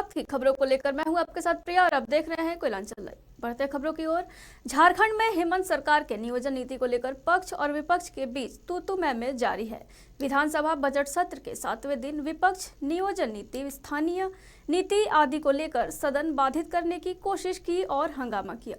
वक्त की खबरों को लेकर मैं हूं आपके साथ प्रिया और आप देख रहे हैं कोयलांचल लाइव। बढ़ते खबरों की ओर। झारखंड में हेमंत सरकार के नियोजन नीति को लेकर पक्ष और विपक्ष के बीच तू मैं जारी है। विधानसभा बजट सत्र के 7वें दिन विपक्ष नियोजन नीति, स्थानीय नीति आदि को लेकर सदन बाधित करने की कोशिश की और हंगामा किया।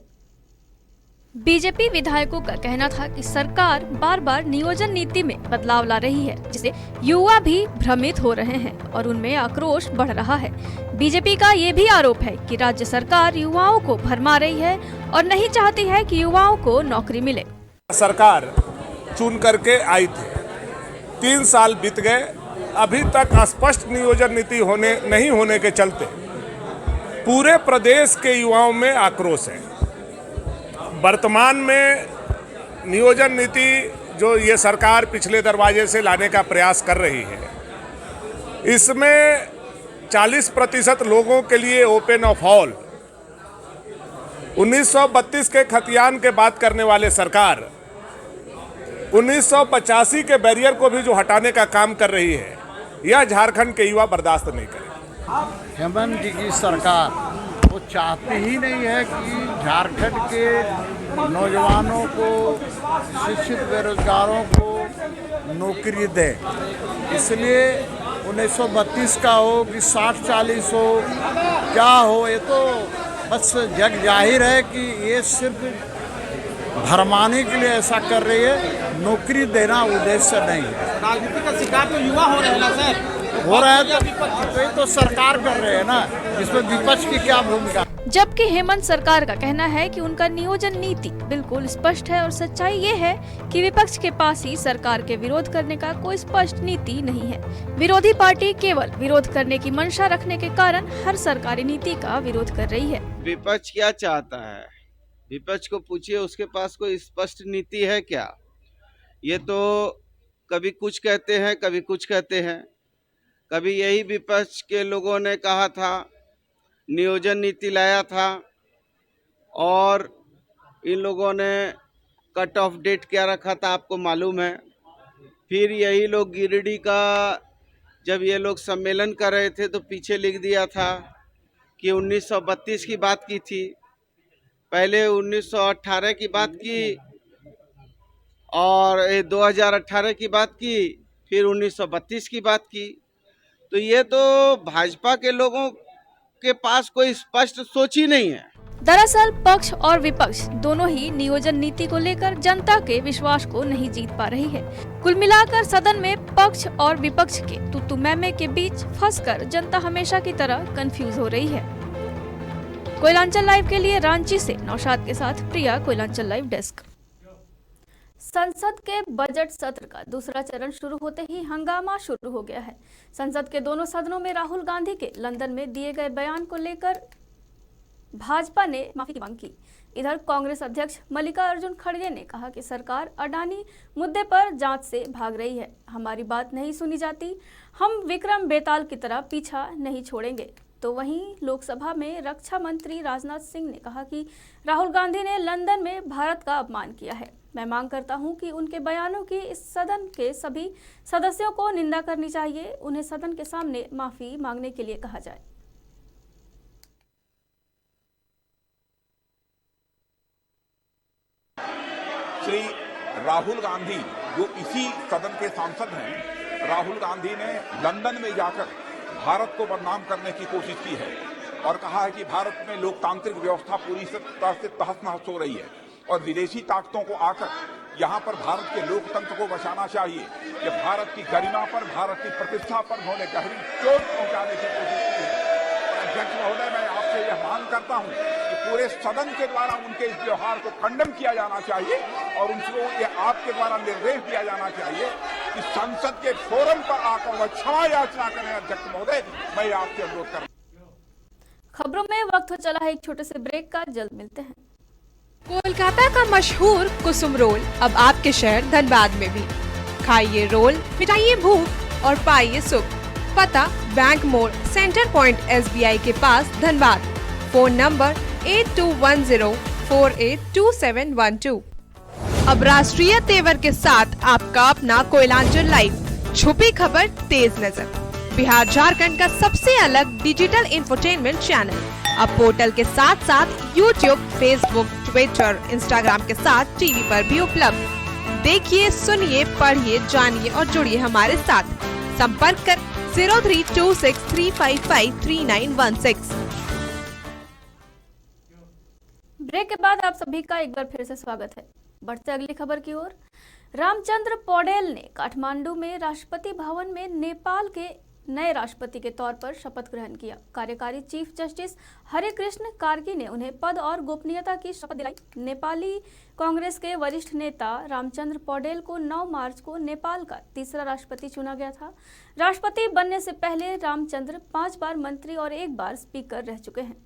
बीजेपी विधायकों का कहना था कि सरकार बार बार नियोजन नीति में बदलाव ला रही है, जिससे युवा भी भ्रमित हो रहे हैं और उनमें आक्रोश बढ़ रहा है। बीजेपी का ये भी आरोप है कि राज्य सरकार युवाओं को भरमा रही है और नहीं चाहती है कि युवाओं को नौकरी मिले। सरकार चुन करके आई थी, 3 साल बीत गए, अभी तक स्पष्ट नियोजन नीति नहीं होने के चलते पूरे प्रदेश के युवाओं में आक्रोश है। वर्तमान में नियोजन नीति जो ये सरकार पिछले दरवाजे से लाने का प्रयास कर रही है, इसमें 40% लोगों के लिए ओपन ऑफ ऑल, 1932 के खतियान के बात करने वाले सरकार 1985 के बैरियर को भी जो हटाने का काम कर रही है, यह झारखंड के युवा बर्दाश्त नहीं करेंगे। हेमंत जी की सरकार वो चाहती ही नहीं है कि झारखंड के नौजवानों को, शिक्षित बेरोजगारों को नौकरी दे। इसलिए 1932 का हो कि 60-40 हो, क्या हो, ये तो बस जग जाहिर है कि ये सिर्फ भरमाने के लिए ऐसा कर रही है, नौकरी देना उद्देश्य नहीं है। राजनीति का शिकार तो युवा हो रहे हैं ना सर, हो रहा है तो सरकार कर रहे हैं ना, इसमें विपक्ष की क्या भूमिका। जबकि हेमंत सरकार का कहना है कि उनका नियोजन नीति बिल्कुल स्पष्ट है और सच्चाई ये है कि विपक्ष के पास ही सरकार के विरोध करने का कोई स्पष्ट नीति नहीं है। विरोधी पार्टी केवल विरोध करने की मंशा रखने के कारण हर सरकारी नीति का विरोध कर रही है। विपक्ष क्या चाहता है, विपक्ष को पूछिए, उसके पास कोई स्पष्ट नीति है क्या? ये तो कभी कुछ कहते हैं, कभी कुछ कहते हैं। कभी यही विपक्ष के लोगों ने कहा था, नियोजन नीति लाया था और इन लोगों ने कट ऑफ डेट क्या रखा था आपको मालूम है। फिर यही लोग गिरिडीह का जब ये लोग सम्मेलन कर रहे थे तो पीछे लिख दिया था कि 1932 की बात की थी, पहले 1918 की बात की और 2018 की बात की, फिर 1932 की बात की। तो ये तो भाजपा के लोगों के पास कोई स्पष्ट सोच ही नहीं है। दरअसल पक्ष और विपक्ष दोनों ही नियोजन नीति को लेकर जनता के विश्वास को नहीं जीत पा रही है। कुल मिलाकर सदन में पक्ष और विपक्ष के तू मैं के बीच फंसकर जनता हमेशा की तरह कंफ्यूज हो रही है। कोयलांचल लाइव के लिए रांची से नौशाद के साथ प्रिया, कोयलांचल लाइव डेस्क। संसद के बजट सत्र का दूसरा चरण शुरू होते ही हंगामा शुरू हो गया है। संसद के दोनों सदनों में राहुल गांधी के लंदन में दिए गए बयान को लेकर भाजपा ने माफी की मांग की। इधर कांग्रेस अध्यक्ष मल्लिकार्जुन खड़गे ने कहा कि सरकार अडानी मुद्दे पर जांच से भाग रही है, हमारी बात नहीं सुनी जाती, हम विक्रम बेताल की तरह पीछा नहीं छोड़ेंगे। तो वहीं लोकसभा में रक्षा मंत्री राजनाथ सिंह ने कहा कि राहुल गांधी ने लंदन में भारत का अपमान किया है। मैं मांग करता हूं कि उनके बयानों की इस सदन के सभी सदस्यों को निंदा करनी चाहिए, उन्हें सदन के सामने माफी मांगने के लिए कहा जाए। श्री राहुल गांधी जो इसी सदन के सांसद हैं, राहुल गांधी ने लंदन में जाकर भारत को बदनाम करने की कोशिश की है और कहा है कि भारत में लोकतांत्रिक व्यवस्था पूरी तरह से तहस-नहस हो रही है और विदेशी ताकतों को आकर यहाँ पर भारत के लोकतंत्र को बचाना चाहिए। कि भारत की गरिमा पर, भारत की प्रतिष्ठा पर उन्होंने गहरी चोट पहुंचाने की कोशिश की है। अध्यक्ष महोदय, मैं आपसे यह मांग करता हूं कि पूरे सदन के द्वारा उनके इस व्यवहार को खंडन किया जाना चाहिए और उनको ये आपके द्वारा निर्देश दिया जाना चाहिए कि संसद के फोरम पर आकर वह क्षमा याचना करें। अध्यक्ष महोदय, मैं आपसे अनुरोध कर। खबरों में वक्त हो चला है एक छोटे से ब्रेक का, जल्द मिलते हैं। कोलकाता का मशहूर कुसुम रोल अब आपके शहर धनबाद में भी। खाइए रोल, मिटाइए भूख और पाइए सुख। पता बैंक मोड़, सेंटर पॉइंट SBI के पास, धनबाद। Phone number 8210482712। अब राष्ट्रीय तेवर के साथ आपका अपना कोयलांचल लाइव, छुपी खबर तेज नजर। बिहार झारखंड का सबसे अलग डिजिटल इंफोटेनमेंट चैनल अब पोर्टल के साथ साथ यूट्यूब, फेसबुक, ट्विटर, इंस्टाग्राम के साथ टीवी पर भी उपलब्ध। देखिए, सुनिए, पढ़िए, जानिए और जुड़िए हमारे साथ। संपर्क कर 032635533916। ब्रेक के बाद आप सभी का एक बार फिर से स्वागत है। बढ़ते अगली खबर की ओर। रामचंद्र पौडेल ने काठमांडू में राष्ट्रपति भवन में नेपाल के नए राष्ट्रपति के तौर पर शपथ ग्रहण किया। कार्यकारी चीफ जस्टिस हरे कृष्ण कार्की ने उन्हें पद और गोपनीयता की शपथ दिलाई। नेपाली कांग्रेस के वरिष्ठ नेता रामचंद्र पौडेल को 9 मार्च को नेपाल का तीसरा राष्ट्रपति चुना गया था। राष्ट्रपति बनने से पहले रामचंद्र 5 बार मंत्री और 1 बार स्पीकर रह चुके हैं।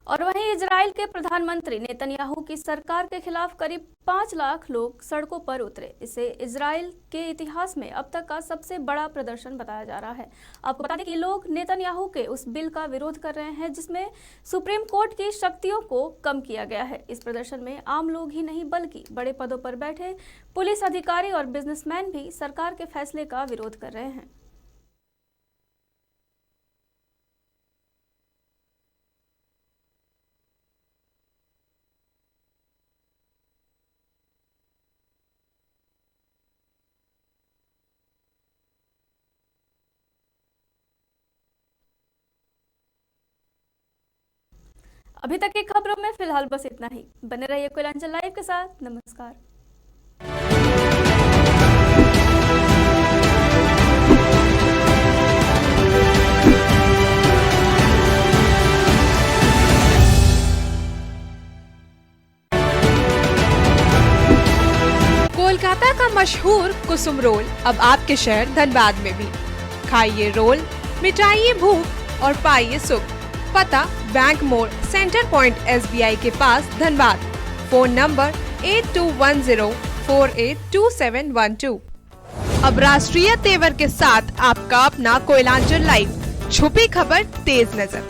और वहीं इजराइल के प्रधानमंत्री नेतन्याहू की सरकार के खिलाफ करीब 5 लाख लोग सड़कों पर उतरे। इसे इजराइल के इतिहास में अब तक का सबसे बड़ा प्रदर्शन बताया जा रहा है। आपको बता दें कि लोग नेतन्याहू के उस बिल का विरोध कर रहे हैं जिसमें सुप्रीम कोर्ट की शक्तियों को कम किया गया है। इस प्रदर्शन में आम लोग ही नहीं बल्कि बड़े पदों पर बैठे पुलिस अधिकारी और बिजनेसमैन भी सरकार के फैसले का विरोध कर रहे हैं। अभी तक की खबरों में फिलहाल बस इतना ही। बने रहिए कोयलांचल लाइव के साथ। नमस्कार। कोलकाता का मशहूर कुसुम रोल अब आपके शहर धनबाद में भी। खाइए रोल, मिटाइए भूख और पाइए सुख। पता बैंक मोड़, सेंटर पॉइंट SBI के पास, धनबाद। Phone number 8210482712। अब राष्ट्रीय तेवर के साथ आपका अपना कोयलांचल लाइव। छुपी खबर, तेज नजर।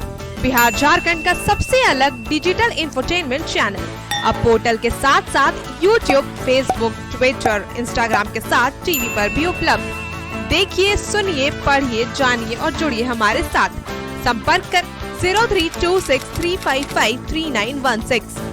बिहार झारखंड का सबसे अलग डिजिटल इंफोटेनमेंट चैनल अब पोर्टल के साथ साथ यूट्यूब, फेसबुक, ट्विटर, इंस्टाग्राम के साथ टीवी पर भी उपलब्ध। देखिए, सुनिए, पढ़िए, जानिए और जुड़िए हमारे साथ। संपर्क कर 032635533916।